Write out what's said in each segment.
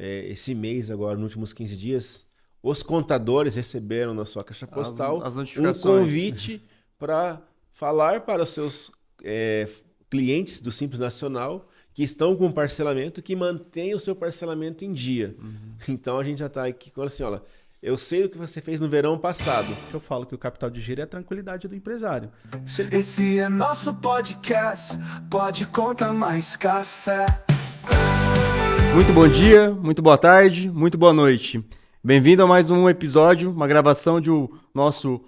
esse mês agora, nos últimos 15 dias, os contadores receberam na sua caixa postal as um notificações. convite para falar para os seus clientes do Simples Nacional que estão com parcelamento, que mantenham o seu parcelamento em dia. Então a gente já está aqui falando assim, olha, eu sei o que você fez no verão passado. Eu falo que o capital de giro é a tranquilidade do empresário. Esse é nosso podcast, pode contar mais café. Muito bom dia, muito boa tarde, muito boa noite. Bem-vindo a mais um episódio, uma gravação do nosso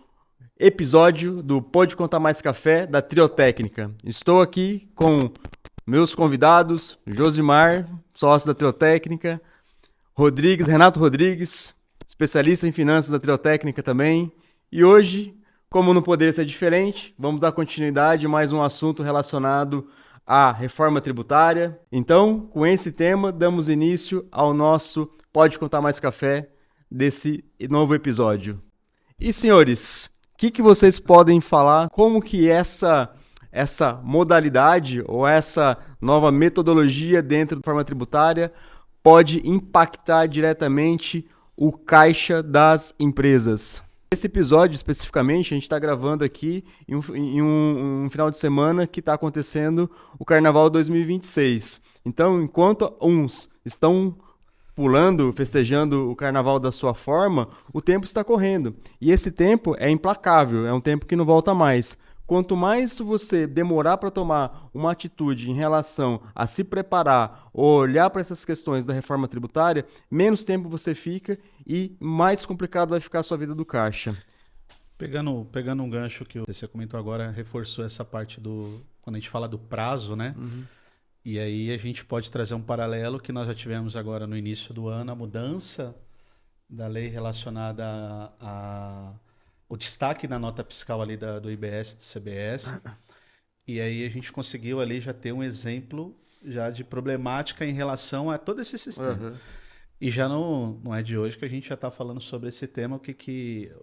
episódio do Pode Contar Mais Café, da Triotécnica. Estou aqui com meus convidados, Josimar, sócio da Triotécnica, Renato Rodrigues, especialista em finanças da Triotécnica também. E hoje, como não poderia ser diferente, vamos dar continuidade a mais um assunto relacionado à reforma tributária. Então, com esse tema, damos início ao nosso Pode Contar Mais Café desse novo episódio. E, senhores, o que vocês podem falar? Como que essa modalidade ou essa nova metodologia dentro da reforma tributária pode impactar diretamente o caixa das empresas? Esse episódio, especificamente, a gente está gravando aqui em um final de semana que está acontecendo o Carnaval 2026. Então, enquanto uns estão pulando, festejando o Carnaval da sua forma, o tempo está correndo. E esse tempo é implacável, é um tempo que não volta mais. Quanto mais você demorar para tomar uma atitude em relação a se preparar ou olhar para essas questões da reforma tributária, menos tempo você fica e mais complicado vai ficar a sua vida do caixa. Pegando um gancho que você comentou agora, reforçou essa parte quando a gente fala do prazo, né? Uhum. E aí a gente pode trazer um paralelo que nós já tivemos agora no início do ano, a mudança da lei relacionada o destaque na nota fiscal ali do IBS, do CBS, e aí a gente conseguiu ali já ter um exemplo já de problemática em relação a todo esse sistema. Uhum. E já não é de hoje que a gente já está falando sobre esse tema,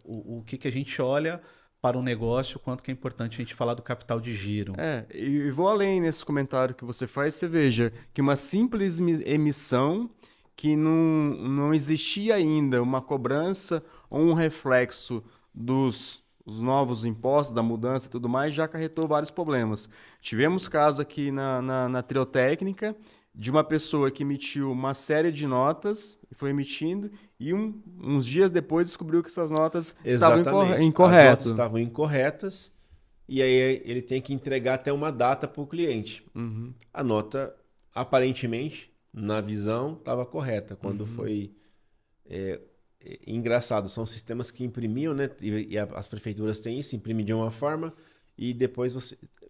o que a gente olha para o negócio, quanto que é importante a gente falar do capital de giro. E vou além nesse comentário que você faz, você veja que uma simples emissão que não existia ainda uma cobrança ou um reflexo dos novos impostos, da mudança e tudo mais, já acarretou vários problemas. Tivemos caso aqui na Triotécnica de uma pessoa que emitiu uma série de notas, foi emitindo, e uns dias depois descobriu que essas notas estavam incorretas. As notas estavam incorretas, e aí ele tem que entregar até uma data para o cliente. Uhum. A nota, aparentemente, na visão, estava correta. Quando foi... engraçado, são sistemas que imprimiam, né? E as prefeituras têm isso, imprimem de uma forma e depois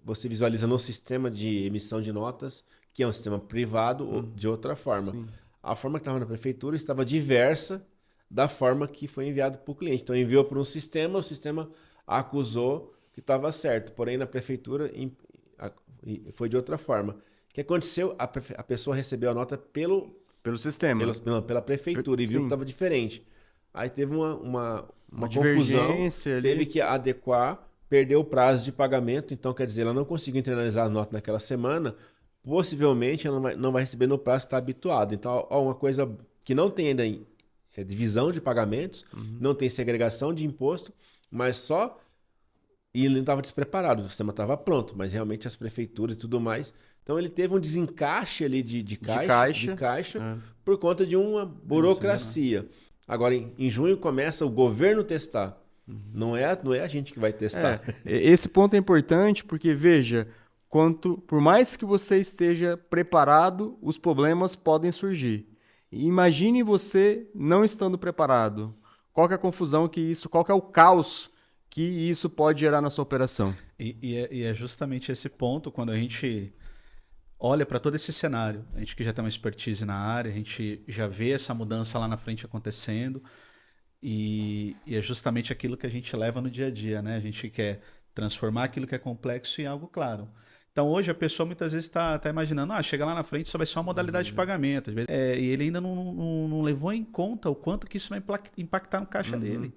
você visualiza no sistema de emissão de notas, que é um sistema privado, de outra forma. Sim. A forma que estava na prefeitura estava diversa da forma que foi enviado para o cliente. Então enviou para um sistema, o sistema acusou que estava certo, porém na prefeitura foi de outra forma. O que aconteceu? A pessoa recebeu a nota pelo sistema. Pela prefeitura e viu que estava diferente. Aí teve uma divergência confusão, ali. teve que adequar, perdeu o prazo de pagamento, então quer dizer, ela não conseguiu internalizar a nota naquela semana, possivelmente ela não vai receber no prazo que está habituado. Então, uma coisa que não tem ainda divisão de pagamentos, não tem segregação de imposto, mas só... E ele não estava despreparado, o sistema estava pronto, mas realmente as prefeituras e tudo mais... Então ele teve um desencaixe ali de caixa por conta de uma burocracia. Agora, em junho começa o governo testar. Não é a gente que vai testar. Esse ponto é importante porque, veja, por mais que você esteja preparado, os problemas podem surgir. Imagine você não estando preparado. Qual que é a confusão qual que é o caos que isso pode gerar na sua operação? E é justamente esse ponto, quando a gente olha para todo esse cenário, a gente que já tem uma expertise na área, a gente já vê essa mudança lá na frente acontecendo e é justamente aquilo que a gente leva no dia a dia, né? A gente quer transformar aquilo que é complexo em algo claro. Então hoje a pessoa muitas vezes está imaginando, chega lá na frente só vai ser uma modalidade de pagamento, às vezes, e ele ainda não levou em conta o quanto que isso vai impactar no caixa dele.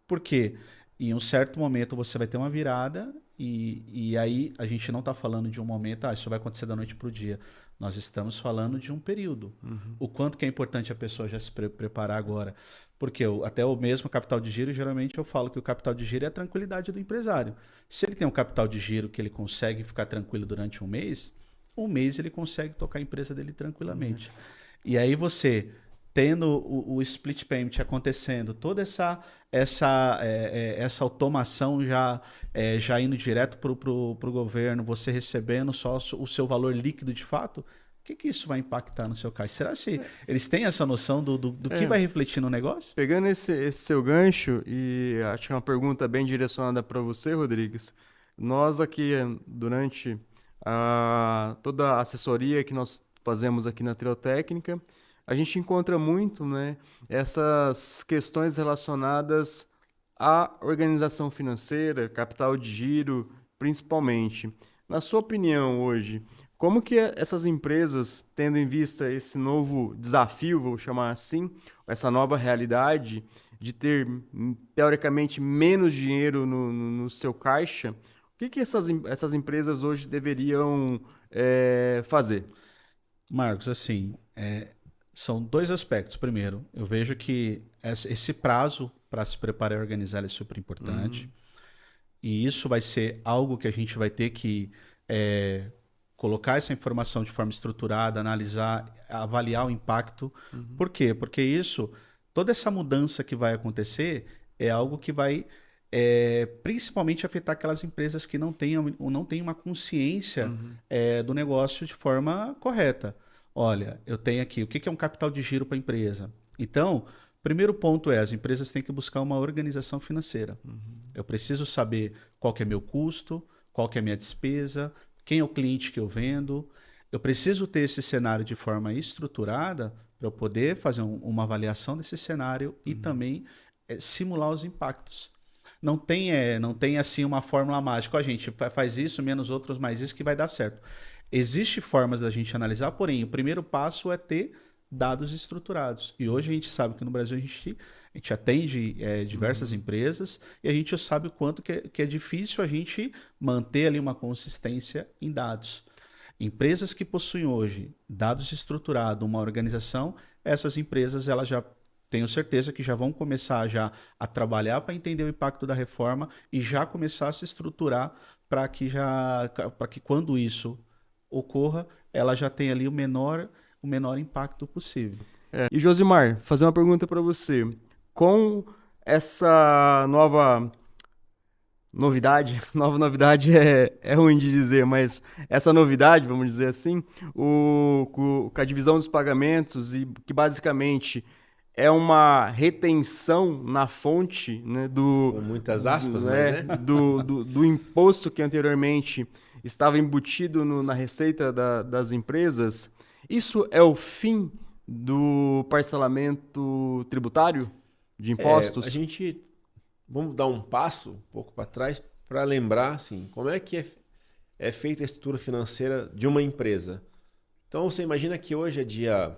Por quê? Em um certo momento você vai ter uma virada e aí a gente não está falando de um momento, isso vai acontecer da noite para o dia. Nós estamos falando de um período. O quanto que é importante a pessoa já se preparar agora. Porque até o mesmo capital de giro, geralmente eu falo que o capital de giro é a tranquilidade do empresário. Se ele tem um capital de giro que ele consegue ficar tranquilo durante um mês ele consegue tocar a empresa dele tranquilamente. E aí você, tendo o split payment acontecendo, toda essa automação já indo direto para o governo, você recebendo só o seu valor líquido de fato, o que isso vai impactar no seu caixa? Será que eles têm essa noção do que vai refletir no negócio? Pegando esse seu gancho, e acho que é uma pergunta bem direcionada para você, Rodrigues, nós aqui, durante toda a assessoria que nós fazemos aqui na Triotécnica, a gente encontra muito, né, essas questões relacionadas à organização financeira, capital de giro, principalmente. Na sua opinião, hoje, como que essas empresas, tendo em vista esse novo desafio, vou chamar assim, essa nova realidade de ter, teoricamente, menos dinheiro no seu caixa, o que essas empresas hoje deveriam fazer? Marcos, assim, são dois aspectos. Primeiro, eu vejo que esse prazo para se preparar e organizar é super importante. E isso vai ser algo que a gente vai ter que colocar essa informação de forma estruturada, analisar, avaliar o impacto. Por quê? Porque toda essa mudança que vai acontecer é algo que vai principalmente afetar aquelas empresas que não têm uma consciência do negócio de forma correta. Olha, eu tenho aqui, o que é um capital de giro para a empresa? Então, primeiro ponto as empresas têm que buscar uma organização financeira. Eu preciso saber qual que é meu custo, qual que é a minha despesa, quem é o cliente que eu vendo. Eu preciso ter esse cenário de forma estruturada para eu poder fazer uma avaliação desse cenário e também simular os impactos. Não tem assim uma fórmula mágica. A gente faz isso, menos outros, mais isso que vai dar certo. Existem formas da gente analisar, porém, o primeiro passo é ter dados estruturados. E hoje a gente sabe que no Brasil a gente atende diversas empresas e a gente sabe o quanto que é difícil a gente manter ali uma consistência em dados. Empresas que possuem hoje dados estruturados, uma organização, essas empresas elas já tenho certeza que já vão começar a trabalhar para entender o impacto da reforma e já começar a se estruturar para que quando isso ocorra, ela já tenha ali o menor impacto possível. E Josimar, fazer uma pergunta para você. Com essa nova novidade é ruim de dizer, mas essa novidade, vamos dizer assim, com a divisão dos pagamentos e que basicamente é uma retenção na fonte, né, com muitas aspas, do imposto que anteriormente estava embutido na receita das empresas. Isso é o fim do parcelamento tributário de impostos? Vamos dar um passo um pouco para trás para lembrar assim, como é que é feita a estrutura financeira de uma empresa. Então você imagina que hoje é dia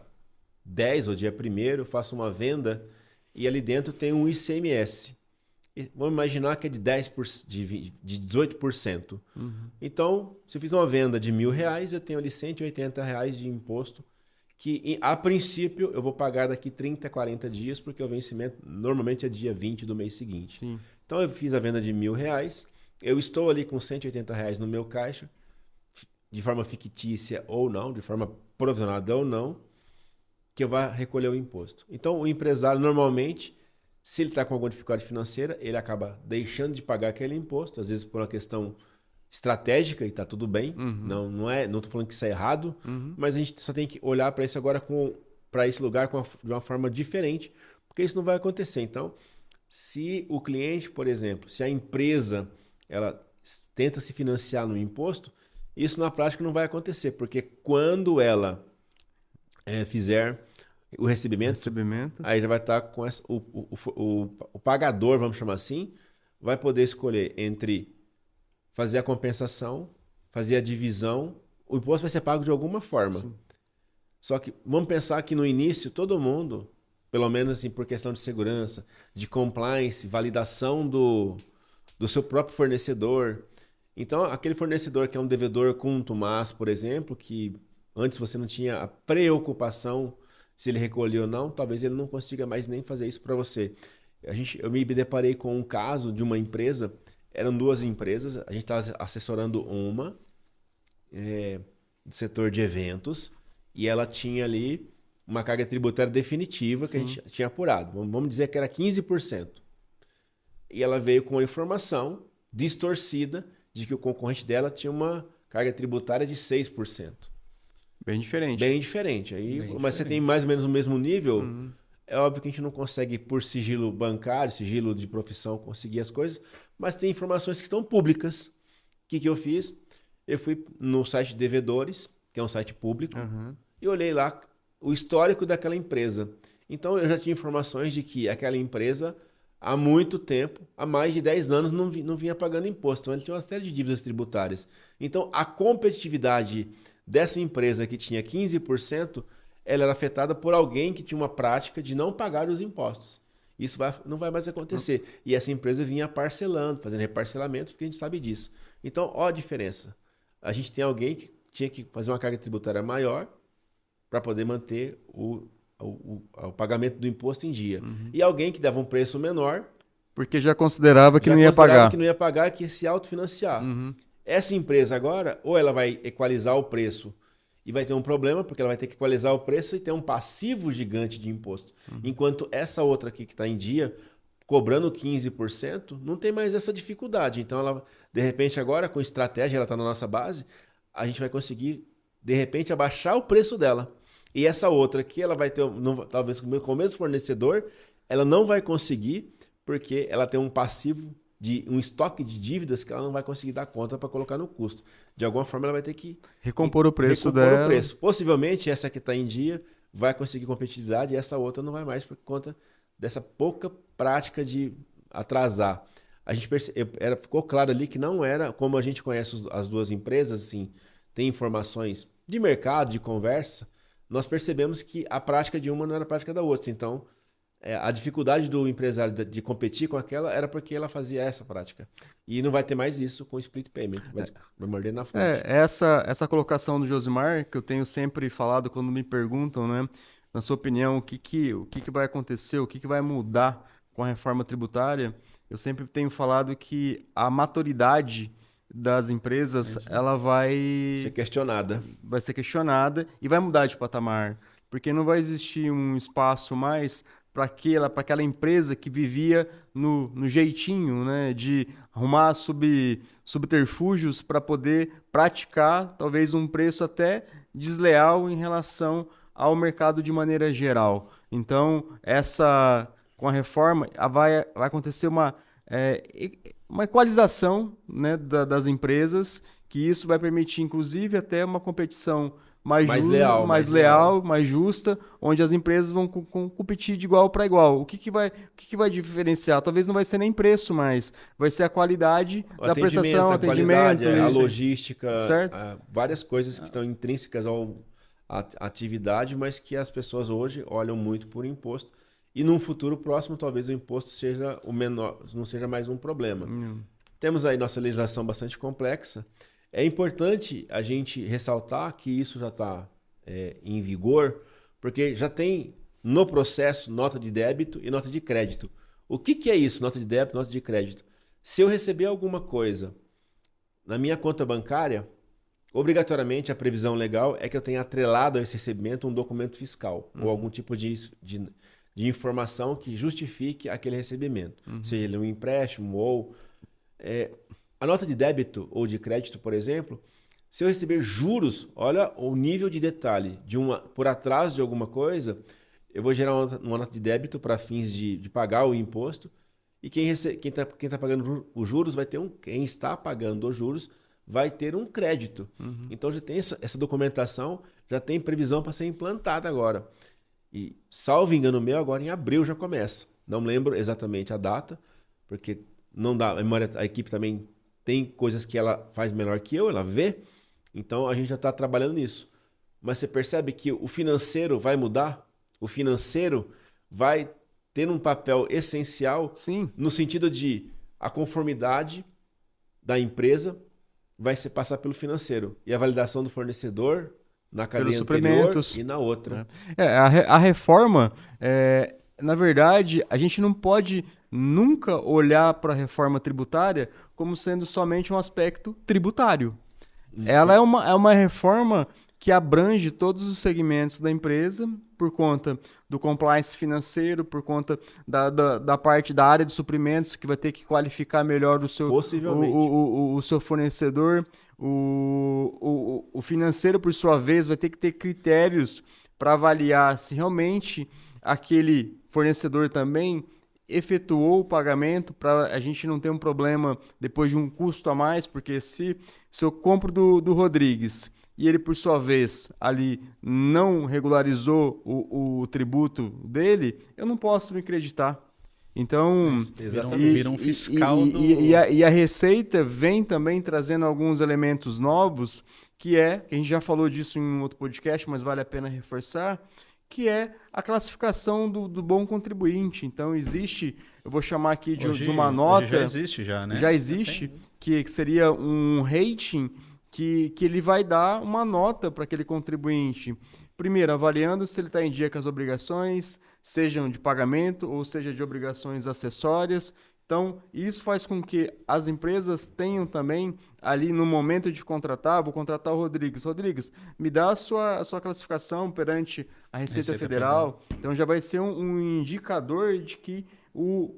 10 ou dia 1º, eu faço uma venda e ali dentro tem um ICMS. Vamos imaginar que é de 18%. Então, se eu fiz uma venda de R$1.000, eu tenho ali R$180 de imposto, que a princípio eu vou pagar daqui 30, 40 dias, porque o vencimento normalmente é dia 20 do mês seguinte. Sim. Então, eu fiz a venda de R$1.000, eu estou ali com R$180 no meu caixa, de forma fictícia ou não, de forma provisionada ou não, que eu vá recolher o imposto. Então, o empresário, normalmente, se ele está com alguma dificuldade financeira, ele acaba deixando de pagar aquele imposto, às vezes por uma questão estratégica, e está tudo bem. Não estou falando que isso é errado, mas a gente só tem que olhar para isso agora, para esse lugar de uma forma diferente, porque isso não vai acontecer. Então, se o cliente, por exemplo, se a empresa ela tenta se financiar no imposto, isso na prática não vai acontecer, porque quando ela fizer o recebimento, aí já vai estar com o pagador, vamos chamar assim, vai poder escolher entre fazer a compensação, fazer a divisão, o imposto vai ser pago de alguma forma. Sim. Só que vamos pensar que no início todo mundo, pelo menos assim por questão de segurança, de compliance, validação do seu próprio fornecedor. Então aquele fornecedor que é um devedor contumaz, por exemplo, que antes você não tinha a preocupação se ele recolheu ou não, talvez ele não consiga mais nem fazer isso para você. Eu me deparei com um caso de uma empresa, eram 2 empresas, a gente estava assessorando uma do setor de eventos, e ela tinha ali uma carga tributária definitiva que a gente tinha apurado. Vamos dizer que era 15%. E ela veio com a informação distorcida de que o concorrente dela tinha uma carga tributária de 6%. Bem diferente. Bem diferente. Aí, Bem mas você tem mais ou menos o mesmo nível. É óbvio que a gente não consegue, por sigilo bancário, sigilo de profissão, conseguir as coisas, mas tem informações que estão públicas. O que eu fiz? Eu fui no site de Devedores, que é um site público, e olhei lá o histórico daquela empresa. Então, eu já tinha informações de que aquela empresa, há muito tempo, há mais de 10 anos, não vinha pagando imposto. Então, ele tinha uma série de dívidas tributárias. Então, a competitividade dessa empresa que tinha 15%, ela era afetada por alguém que tinha uma prática de não pagar os impostos. Isso não vai mais acontecer. E essa empresa vinha parcelando, fazendo reparcelamentos, porque a gente sabe disso. Então, ó a diferença. A gente tem alguém que tinha que fazer uma carga tributária maior para poder manter o pagamento do imposto em dia. E alguém que dava um preço menor... Porque já considerava que não ia pagar. Que não ia pagar, que ia se autofinanciar. Essa empresa agora, ou ela vai equalizar o preço e vai ter um problema, porque ela vai ter que equalizar o preço e ter um passivo gigante de imposto. Enquanto essa outra aqui que está em dia, cobrando 15%, não tem mais essa dificuldade. Então, ela, de repente, agora, com estratégia, ela está na nossa base, a gente vai conseguir, de repente, abaixar o preço dela. E essa outra aqui, ela vai ter, talvez com o mesmo fornecedor, ela não vai conseguir, porque ela tem um passivo de um estoque de dívidas que ela não vai conseguir dar conta para colocar no custo. De alguma forma, ela vai ter que recompor o preço dela. Possivelmente, essa que está em dia vai conseguir competitividade e essa outra não vai mais por conta dessa pouca prática de atrasar. A gente ficou claro ali que não era, como a gente conhece as 2 empresas, assim, tem informações de mercado, de conversa, nós percebemos que a prática de uma não era a prática da outra. Então, a dificuldade do empresário de competir com aquela era porque ela fazia essa prática. E não vai ter mais isso com o split payment. Vai morder na fonte. Essa colocação do Josimar, que eu tenho sempre falado quando me perguntam, né? Na sua opinião, o que vai acontecer, o que vai mudar com a reforma tributária, eu sempre tenho falado que a maturidade das empresas ela vai ser questionada e vai mudar de patamar. Porque não vai existir um espaço mais para aquela empresa que vivia no jeitinho, né, de arrumar subterfúgios para poder praticar talvez um preço até desleal em relação ao mercado de maneira geral. Então, com a reforma, vai acontecer uma equalização, né, das empresas, que isso vai permitir, inclusive, até uma competição mais leal, mais justa, onde as empresas vão competir de igual para igual. O que vai diferenciar? Talvez não vai ser nem preço, mas vai ser a qualidade da prestação, atendimento, a logística, certo? Várias coisas que estão intrínsecas à atividade, mas que as pessoas hoje olham muito por imposto. E num futuro próximo, talvez o imposto seja o menor, não seja mais um problema. Temos aí nossa legislação bastante complexa. É importante a gente ressaltar que isso já está em vigor, porque já tem no processo nota de débito e nota de crédito. O que é isso, nota de débito e nota de crédito? Se eu receber alguma coisa na minha conta bancária, obrigatoriamente a previsão legal é que eu tenha atrelado a esse recebimento um documento fiscal ou algum tipo de informação que justifique aquele recebimento. Seja ele um empréstimo ou... A nota de débito ou de crédito, por exemplo, se eu receber juros, olha o nível de detalhe, por atraso de alguma coisa, eu vou gerar uma nota de débito para fins de pagar o imposto, e quem está pagando os juros vai ter quem está pagando os juros vai ter um crédito. Então já tem essa documentação, já tem previsão para ser implantada agora. E, salvo engano meu, agora em abril já começa. Não lembro exatamente a data, porque não dá, a equipe também tem coisas que ela faz melhor que eu, ela vê, então a gente já está trabalhando nisso. Mas você percebe que o financeiro vai mudar? O financeiro vai ter um papel essencial. Sim. No sentido de a conformidade da empresa vai passar pelo financeiro. E a validação do fornecedor na cadeia pelos anterior suprimentos. e na outra. A reforma, na verdade, a gente não pode nunca olhar para a reforma tributária como sendo somente um aspecto tributário. Ela é uma reforma que abrange todos os segmentos da empresa por conta do compliance financeiro, por conta da parte da área de suprimentos, que vai ter que qualificar melhor o seu, Possivelmente. o seu fornecedor. O financeiro, por sua vez, vai ter que ter critérios para avaliar se realmente aquele fornecedor também efetuou o pagamento, para a gente não ter um problema depois de um custo a mais, porque se eu compro do Rodrigues e ele, por sua vez, ali não regularizou o tributo dele, eu não posso me acreditar. Então, vira um fiscal e a Receita vem também trazendo alguns elementos novos, que a gente já falou disso em um outro podcast, mas vale a pena reforçar, que é a classificação do bom contribuinte. Então, existe, eu vou chamar aqui de uma nota... já existe né? Já existe, que seria um rating que ele vai dar uma nota para aquele contribuinte. Primeiro, avaliando se ele está em dia com as obrigações, sejam de pagamento ou seja de obrigações acessórias. Então, isso faz com que as empresas tenham também, ali no momento de contratar, vou contratar o Rodrigues. Rodrigues, me dá a sua classificação perante a Receita Federal. Então, já vai ser um indicador de que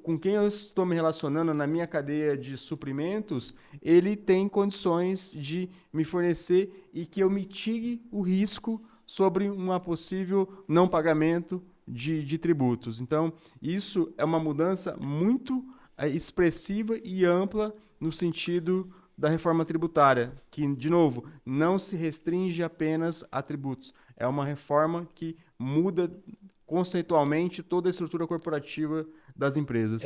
com quem eu estou me relacionando na minha cadeia de suprimentos, ele tem condições de me fornecer e que eu mitigue o risco sobre uma possível não pagamento de tributos. Então, isso é uma mudança muito expressiva e ampla no sentido da reforma tributária, que, de novo, não se restringe apenas a tributos. É uma reforma que muda conceitualmente toda a estrutura corporativa das empresas.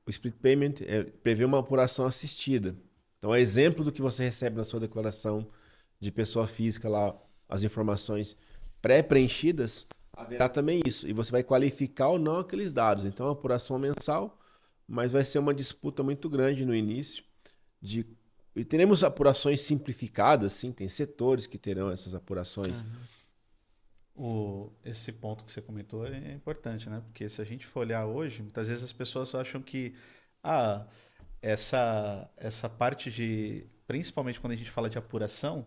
O Split Payment prevê uma apuração assistida. Então, é exemplo do que você recebe na sua declaração de pessoa física, lá as informações pré-preenchidas, haverá também isso. E você vai qualificar ou não aqueles dados. Então, é uma apuração mensal, mas vai ser uma disputa muito grande no início. E teremos apurações simplificadas, sim, tem setores que terão essas apurações. Esse ponto que você comentou é importante, né? Porque se a gente for olhar hoje, muitas vezes as pessoas acham que essa parte principalmente quando a gente fala de apuração,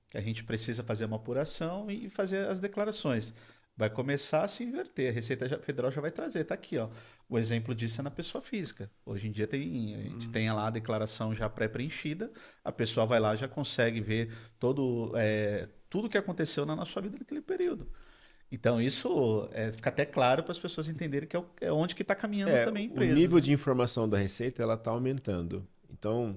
que a gente precisa fazer uma apuração e fazer as declarações. Vai começar a se inverter. A Receita Federal já vai trazer. Está aqui, ó. O exemplo disso é na pessoa física. Hoje em dia a gente tem lá a declaração já pré-preenchida, a pessoa vai lá já consegue ver tudo que aconteceu na sua vida naquele período. Então isso fica até claro para as pessoas entenderem que é onde que está caminhando também a empresa. O nível de informação da Receita está aumentando. Então,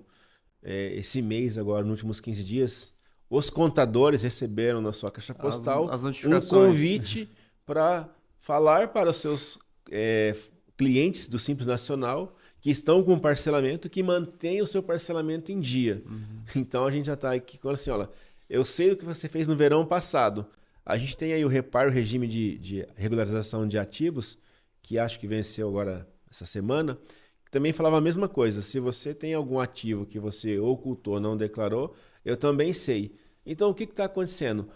esse mês agora, nos últimos 15 dias, os contadores receberam na sua caixa postal as notificações. Um convite para falar para os seus clientes do Simples Nacional que estão com parcelamento, que mantenham o seu parcelamento em dia. Então a gente já está aqui com assim, olha, eu sei o que você fez no verão passado. A gente tem aí o regime de regularização de ativos, que acho que venceu agora essa semana, que também falava a mesma coisa. Se você tem algum ativo que você ocultou, não declarou, eu também sei. Então, o que está acontecendo?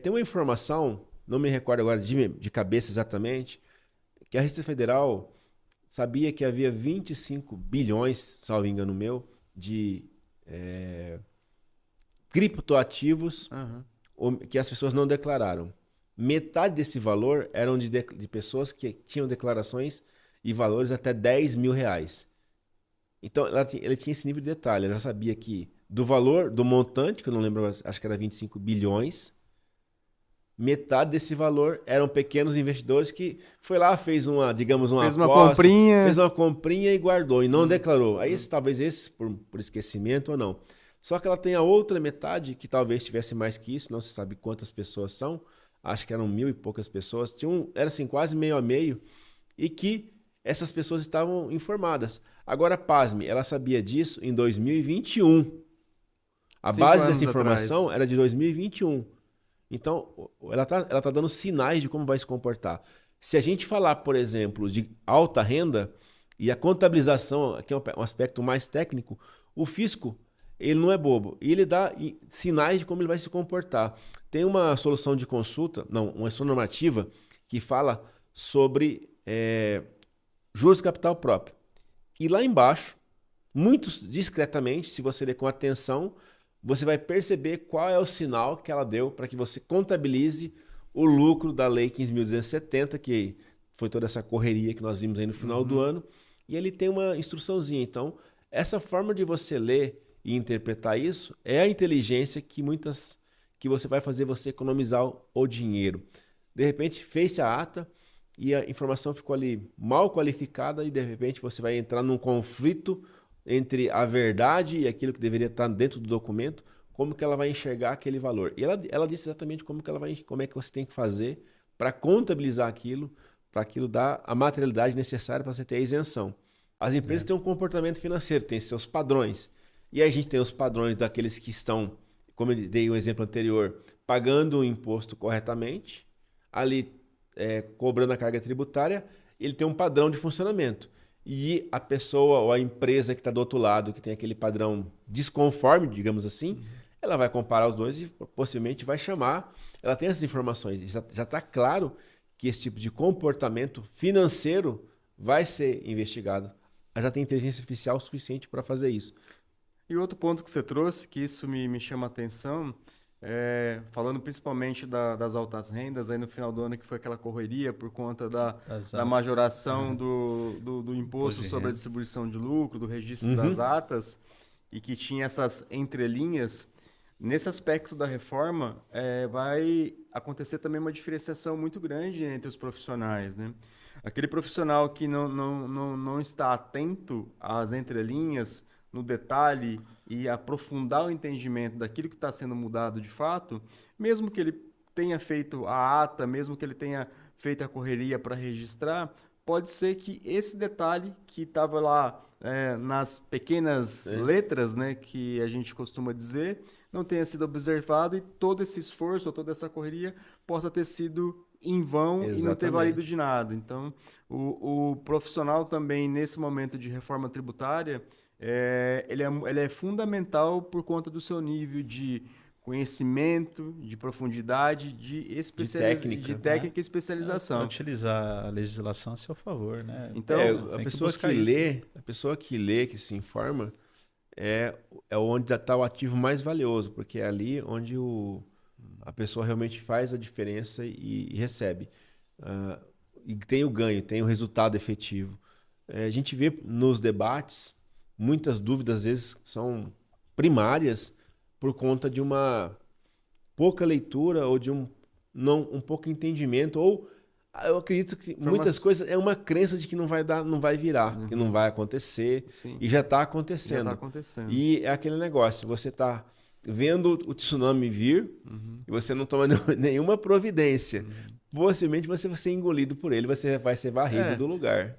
Tem uma informação, não me recordo agora de cabeça exatamente, que a Receita Federal sabia que havia 25 bilhões, salvo engano meu, de criptoativos que as pessoas não declararam. Metade desse valor eram de pessoas que tinham declarações e valores até 10 mil reais. Então, ele tinha esse nível de detalhe. Ela já sabia que do valor, do montante, que eu não lembro, acho que era 25 bilhões, metade desse valor eram pequenos investidores que foi lá, fez uma comprinha e guardou, e não declarou. Aí, talvez esses por esquecimento ou não. Só que ela tem a outra metade, que talvez tivesse mais que isso, não se sabe quantas pessoas são, acho que eram 1.000 e poucas pessoas, era assim, quase meio a meio, e que essas pessoas estavam informadas. Agora, pasme, ela sabia disso em 2021. A base dessa informação era de 2021. Então, ela tá dando sinais de como vai se comportar. Se a gente falar, por exemplo, de alta renda e a contabilização, aqui é um aspecto mais técnico, o fisco ele não é bobo. E ele dá sinais de como ele vai se comportar. Tem uma solução de consulta, não, uma solução normativa que fala sobre juros de capital próprio. E lá embaixo, muito discretamente, se você ler com atenção, você vai perceber qual é o sinal que ela deu para que você contabilize o lucro da Lei 15.270, que foi toda essa correria que nós vimos aí no final do ano. E ele tem uma instruçãozinha. Então, essa forma de você ler e interpretar isso é a inteligência que você vai fazer você economizar o dinheiro. De repente, fez-se a ata e a informação ficou ali mal qualificada e de repente você vai entrar num conflito entre a verdade e aquilo que deveria estar dentro do documento, como que ela vai enxergar aquele valor. E ela disse exatamente como é que você tem que fazer para contabilizar aquilo, para aquilo dar a materialidade necessária para você ter a isenção. As empresas têm um comportamento financeiro, têm seus padrões. E aí a gente tem os padrões daqueles que estão, como eu dei o exemplo anterior, pagando o imposto corretamente, ali cobrando a carga tributária, ele tem um padrão de funcionamento. E a pessoa ou a empresa que está do outro lado, que tem aquele padrão desconforme, digamos assim, ela vai comparar os dois e possivelmente vai chamar. Ela tem essas informações. Já está claro que esse tipo de comportamento financeiro vai ser investigado. Ela já tem inteligência artificial suficiente para fazer isso. E outro ponto que você trouxe, que isso me chama a atenção, falando principalmente das altas rendas, aí no final do ano que foi aquela correria por conta da majoração do imposto sobre a distribuição de lucro, do registro das atas, e que tinha essas entrelinhas. Nesse aspecto da reforma, vai acontecer também uma diferenciação muito grande entre os profissionais, né? Aquele profissional que não está atento às entrelinhas, no detalhe e aprofundar o entendimento daquilo que está sendo mudado de fato, mesmo que ele tenha feito a ata, mesmo que ele tenha feito a correria para registrar, pode ser que esse detalhe que estava lá nas pequenas letras, né, que a gente costuma dizer, não tenha sido observado e todo esse esforço, ou toda essa correria possa ter sido em vão. Exatamente. E não ter valido de nada. Então, o profissional também, nesse momento de reforma tributária, ele é fundamental por conta do seu nível de conhecimento, de profundidade, de técnica e especialização. Utilizar a legislação a seu favor, né? Então, a pessoa que lê, que se informa, é onde está o ativo mais valioso, porque é ali onde a pessoa realmente faz a diferença e recebe. E tem o ganho, tem o resultado efetivo. A gente vê nos debates, muitas dúvidas às vezes são primárias por conta de uma pouca leitura ou de um pouco entendimento, ou eu acredito que muitas coisas é uma crença de que não vai virar, que não vai acontecer. Sim. E já está acontecendo. E é aquele negócio, você está vendo o tsunami vir e você não toma nenhuma providência. Possivelmente você vai ser engolido por ele, você vai ser varrido do lugar.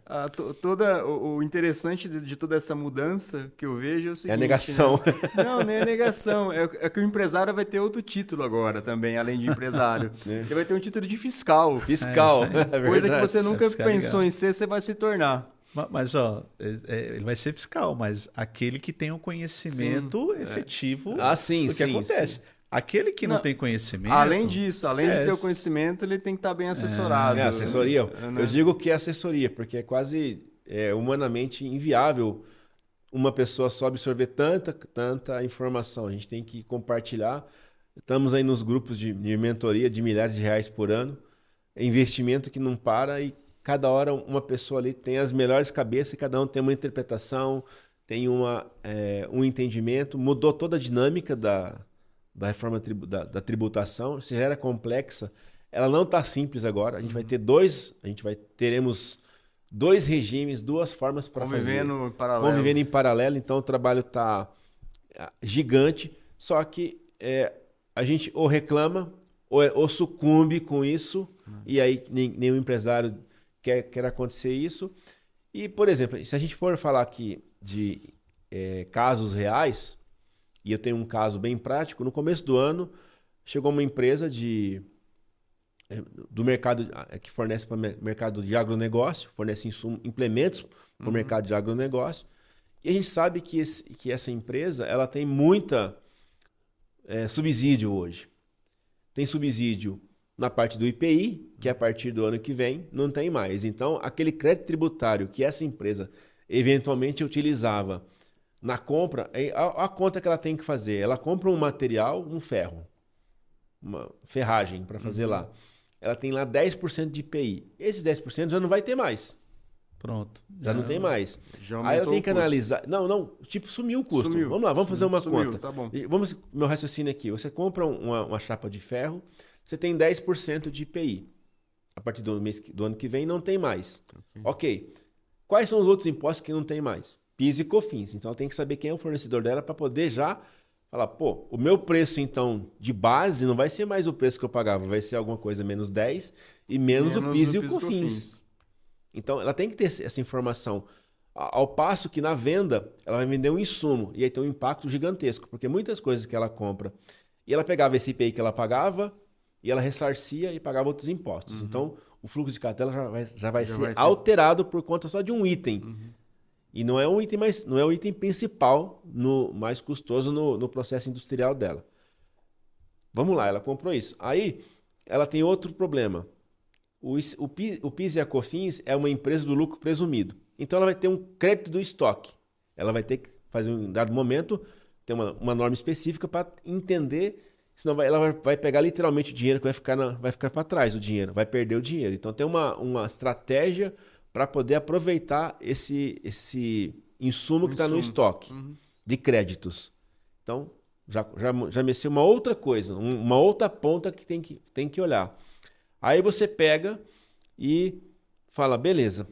O interessante de toda essa mudança que eu vejo é o seguinte... É a negação. Né? Não, nem a negação. É que o empresário vai ter outro título agora também, além de empresário. Ele vai ter um título de fiscal. Fiscal, coisa que você nunca pensou em ser, você vai se tornar. Mas, ele vai ser fiscal, mas aquele que tem o conhecimento efetivo do que acontece. Sim. Aquele que não tem conhecimento... Além disso, além de ter o conhecimento, ele tem que estar bem assessorado. Assessoria. Eu digo que é assessoria, porque é quase humanamente inviável uma pessoa só absorver tanta informação. A gente tem que compartilhar. Estamos aí nos grupos de mentoria de milhares de reais por ano. É investimento que não para e cada hora uma pessoa ali tem as melhores cabeças e cada um tem uma interpretação, tem um entendimento. Mudou toda a dinâmica da reforma da tributação. Se já era complexa, ela não está simples agora. A gente vai ter teremos dois regimes, duas formas para fazer. Convivendo em paralelo. Então o trabalho está gigante, só que a gente ou reclama ou sucumbe com isso, e aí nenhum empresário quer acontecer isso. E, por exemplo, se a gente for falar aqui de casos reais, e eu tenho um caso bem prático. No começo do ano, chegou uma empresa do mercado que fornece para o mercado de agronegócio, fornece implementos para o mercado de agronegócio, E a gente sabe que essa empresa ela tem muita subsídio hoje. Tem subsídio na parte do IPI, que a partir do ano que vem não tem mais. Então, aquele crédito tributário que essa empresa eventualmente utilizava na compra, a conta que ela tem que fazer, ela compra um material, um ferro, uma ferragem para fazer lá. Ela tem lá 10% de IPI. Esses 10% já não vai ter mais. Pronto. Já não tem mais. Já Aí ela aumentou tem o que custo. analisar. Não, tipo, sumiu o custo. Sumiu. Vamos lá, vamos fazer uma Sumiu, conta. tá bom. Meu raciocínio aqui. Você compra uma chapa de ferro, você tem 10% de IPI. A partir do ano que vem não tem mais. Ok. Quais são os outros impostos que não tem mais? PIS e COFINS. Então ela tem que saber quem é o fornecedor dela para poder já falar, pô, o meu preço então de base não vai ser mais o preço que eu pagava, vai ser alguma coisa menos 10 e menos o PIS e o COFINS. Então, ela tem que ter essa informação. Ao passo que na venda, ela vai vender um insumo. E aí tem um impacto gigantesco. Porque muitas coisas que ela compra... E ela pegava esse IPI que ela pagava, e ela ressarcia e pagava outros impostos. Então, o fluxo de cartela já vai ser alterado por conta só de um item. E não é um item não é o item principal, mais custoso no processo industrial dela. Vamos lá, ela comprou isso. Aí, ela tem outro problema. O PIS e a COFINS é uma empresa do lucro presumido. Então, ela vai ter um crédito do estoque. Ela vai ter que fazer, em dado momento, ter uma norma específica para entender, senão ela vai pegar literalmente o dinheiro que vai ficar para trás, o dinheiro, vai perder o dinheiro. Então, tem uma estratégia para poder aproveitar esse insumo que está no estoque de créditos. Então, já mexeu uma outra coisa, uma outra ponta que tem que olhar. Aí você pega e fala, beleza,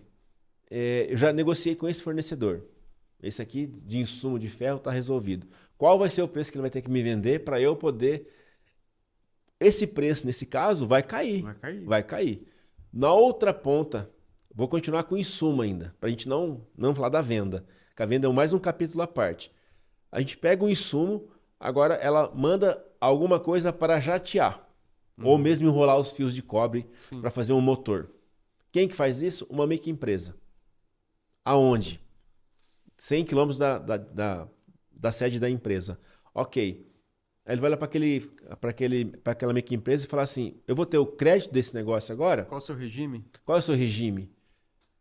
eu já negociei com esse fornecedor. Esse aqui de insumo de ferro está resolvido. Qual vai ser o preço que ele vai ter que me vender para eu poder... Esse preço, nesse caso, vai cair. Vai cair. Na outra ponta, vou continuar com o insumo ainda, para a gente não falar da venda. Que a venda é mais um capítulo à parte. A gente pega o insumo, agora ela manda alguma coisa para jatear. Ou mesmo enrolar os fios de cobre para fazer um motor. Quem que faz isso? Uma microempresa. Aonde? 100 quilômetros da sede da empresa. Ok. Aí ele vai lá para aquela microempresa e fala assim, eu vou ter o crédito desse negócio agora? Qual é o seu regime? Qual é o seu regime?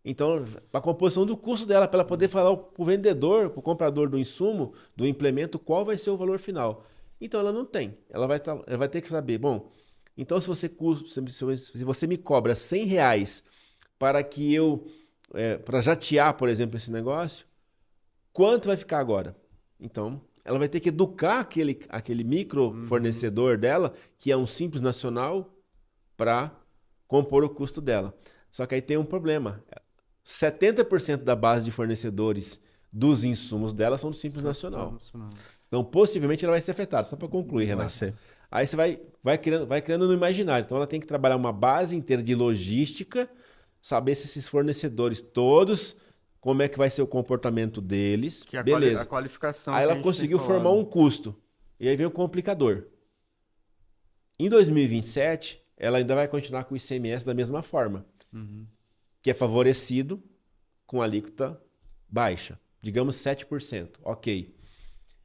Então, a composição do custo dela, para ela poder falar para o vendedor, para o comprador do insumo, do implemento, qual vai ser o valor final. Então, ela não tem. Ela vai ter que saber, bom... Então, se você me cobra R$100 para que para jatear, por exemplo, esse negócio, quanto vai ficar agora? Então, ela vai ter que educar aquele micro fornecedor dela, que é um simples nacional, para compor o custo dela. Só que aí tem um problema. 70% da base de fornecedores dos insumos dela são do simples nacional. Então, possivelmente, ela vai ser afetada. Só para concluir, Renato. Vai ser. Aí você vai criando no imaginário. Então ela tem que trabalhar uma base inteira de logística, saber se esses fornecedores todos, como é que vai ser o comportamento deles. Que é beleza. A qualificação. Aí ela conseguiu formar um custo. E aí vem o complicador. Em 2027, ela ainda vai continuar com o ICMS da mesma forma. Que é favorecido com alíquota baixa. Digamos 7%. Ok.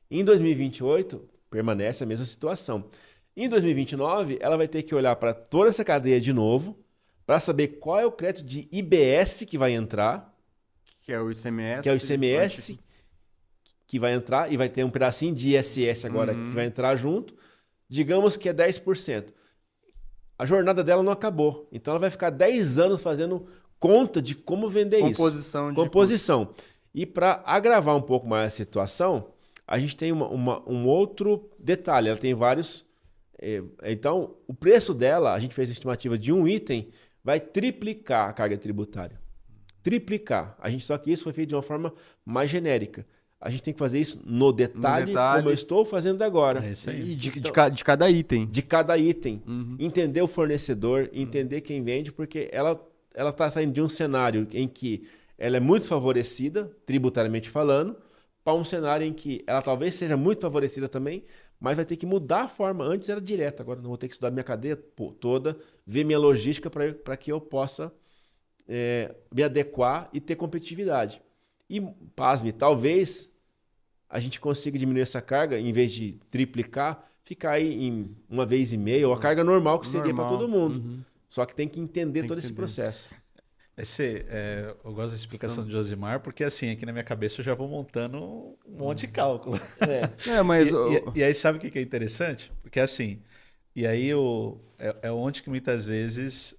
Em 2028, permanece a mesma situação. Em 2029, ela vai ter que olhar para toda essa cadeia de novo, para saber qual é o crédito de IBS que vai entrar. Que é o ICMS. Que é o ICMS que vai entrar, e vai ter um pedacinho de ISS agora que vai entrar junto. Digamos que é 10%. A jornada dela não acabou. Então ela vai ficar 10 anos fazendo conta de como vender isso. Composição. E para agravar um pouco mais a situação, a gente tem um outro detalhe. Ela tem vários... Então, o preço dela, a gente fez a estimativa de um item, vai triplicar a carga tributária. Triplicar. Só que isso foi feito de uma forma mais genérica. A gente tem que fazer isso no detalhe. Como eu estou fazendo agora. É isso aí. E de cada item. De cada item. Entender o fornecedor, entender quem vende, porque ela está saindo de um cenário em que ela é muito favorecida, tributariamente falando, para um cenário em que ela talvez seja muito favorecida também, mas vai ter que mudar a forma. Antes era direta, agora não vou ter que estudar minha cadeia toda, ver minha logística para que eu possa me adequar e ter competitividade. E, pasme, talvez a gente consiga diminuir essa carga, em vez de triplicar, ficar aí em 1,5 vez, ou a carga normal que seria para todo mundo. Só que tem que entender todo esse processo. Eu gosto da explicação do Josimar, porque assim, aqui na minha cabeça eu já vou montando um monte de cálculo. Mas... E aí sabe o que é interessante? Porque assim, e aí é onde que muitas vezes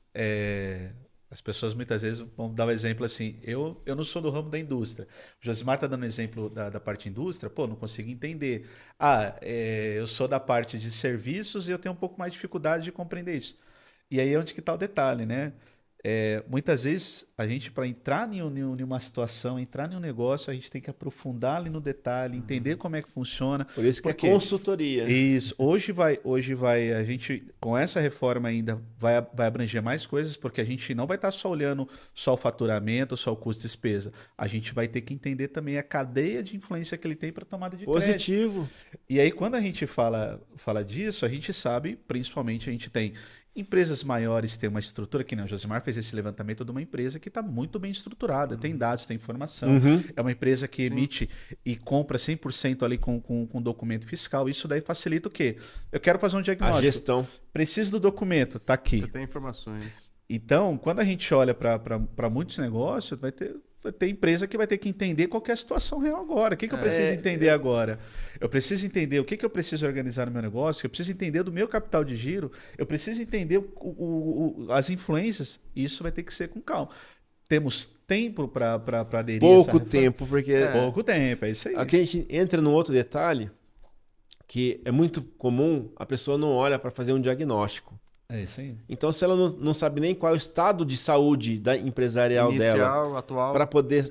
as pessoas muitas vezes vão dar o exemplo assim, eu não sou do ramo da indústria. O Josimar está dando exemplo da parte indústria, não consigo entender. Eu sou da parte de serviços e eu tenho um pouco mais de dificuldade de compreender isso. E aí é onde que está o detalhe, né? Muitas vezes a gente, para entrar em uma situação, entrar em um negócio, a gente tem que aprofundar ali no detalhe, entender como é que funciona. Por isso que é consultoria. Isso. Hoje vai, a gente, com essa reforma ainda, vai abranger mais coisas, porque a gente não vai estar só olhando só o faturamento, só o custo de despesa. A gente vai ter que entender também a cadeia de influência que ele tem para tomada de crédito. Positivo. E aí, quando a gente fala disso, a gente sabe, principalmente, a gente tem empresas maiores, têm uma estrutura, que nem o Josimar fez esse levantamento de uma empresa que está muito bem estruturada, tem dados, tem informação, é uma empresa que emite e compra 100% ali com documento fiscal. Isso daí facilita o quê? Eu quero fazer um diagnóstico. A gestão. Preciso do documento, está aqui. Você tem informações. Então, quando a gente olha para muitos negócios, vai ter empresa que vai ter que entender qual que é a situação real agora. O que eu preciso entender agora? Eu preciso entender o que eu preciso organizar no meu negócio, eu preciso entender do meu capital de giro, eu preciso entender as influências, e isso vai ter que ser com calma. Temos tempo para aderir Pouco tempo, porque... Pouco tempo, é isso aí. Aqui a gente entra num outro detalhe, que é muito comum, a pessoa não olha para fazer um diagnóstico. É isso aí. Então, se ela não sabe nem qual é o estado de saúde da empresarial dela, atual, para poder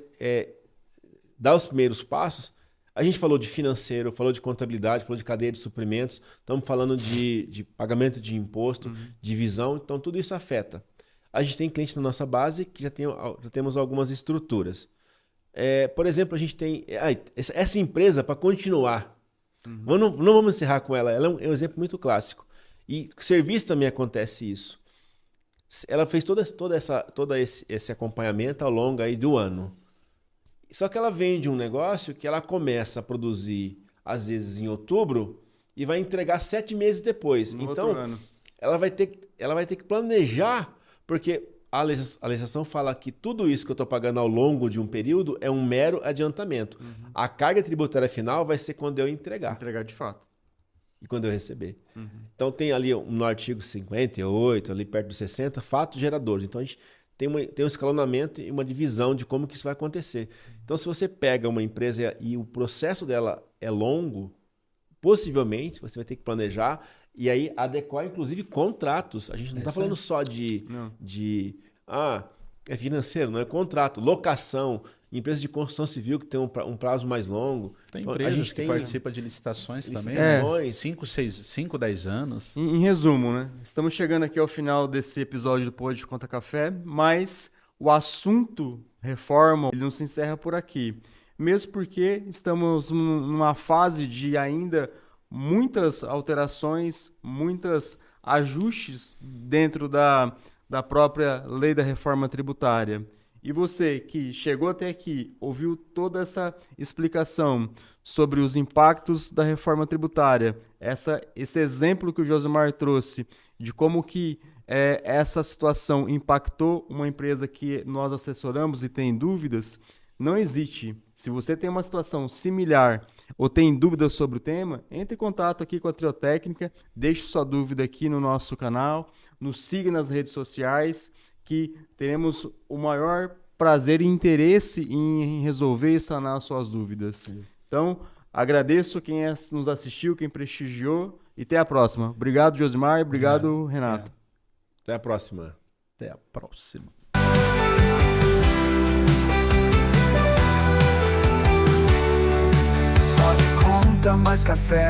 dar os primeiros passos, a gente falou de financeiro, falou de contabilidade, falou de cadeia de suprimentos, estamos falando de pagamento de imposto, divisão, então tudo isso afeta. A gente tem cliente na nossa base que já temos algumas estruturas. Por exemplo, a gente tem essa empresa, para continuar, não vamos encerrar com ela, ela é um exemplo muito clássico. E serviço também acontece isso. Ela fez todo esse acompanhamento ao longo aí do ano. Só que ela vende um negócio que ela começa a produzir, às vezes, em outubro e vai entregar 7 meses depois. Então, ela vai ter que planejar, porque a legislação fala que tudo isso que eu estou pagando ao longo de um período é um mero adiantamento. A carga tributária final vai ser quando eu entregar. Entregar de fato. E quando eu receber. Então tem ali no artigo 58, ali perto dos 60, fatos geradores. Então a gente tem um escalonamento e uma divisão de como que isso vai acontecer. Então se você pega uma empresa e o processo dela é longo, possivelmente você vai ter que planejar e aí adequar inclusive contratos. A gente não está falando só é financeiro, não é contrato, locação, empresa de construção civil que tem um prazo mais longo. Tem empresas que participam de licitações também, 5, 10 anos. Em resumo, né? Estamos chegando aqui ao final desse episódio do Pode Conta Café, mas o assunto reforma, ele não se encerra por aqui. Mesmo porque estamos numa fase de ainda muitas alterações, muitos ajustes dentro da própria lei da reforma tributária. E você que chegou até aqui, ouviu toda essa explicação sobre os impactos da reforma tributária, esse exemplo que o Josimar trouxe de como que essa situação impactou uma empresa que nós assessoramos e tem dúvidas, não existe. Se você tem uma situação similar ou tem dúvidas sobre o tema, entre em contato aqui com a Triotécnica, deixe sua dúvida aqui no nosso canal, nos siga nas redes sociais, que teremos o maior prazer e interesse em resolver e sanar suas dúvidas. Sim. Então, agradeço quem nos assistiu, quem prestigiou e até a próxima. Obrigado, Josimar. Obrigado, Renato. Até a próxima. Até a próxima. Pode Conta Mais Café.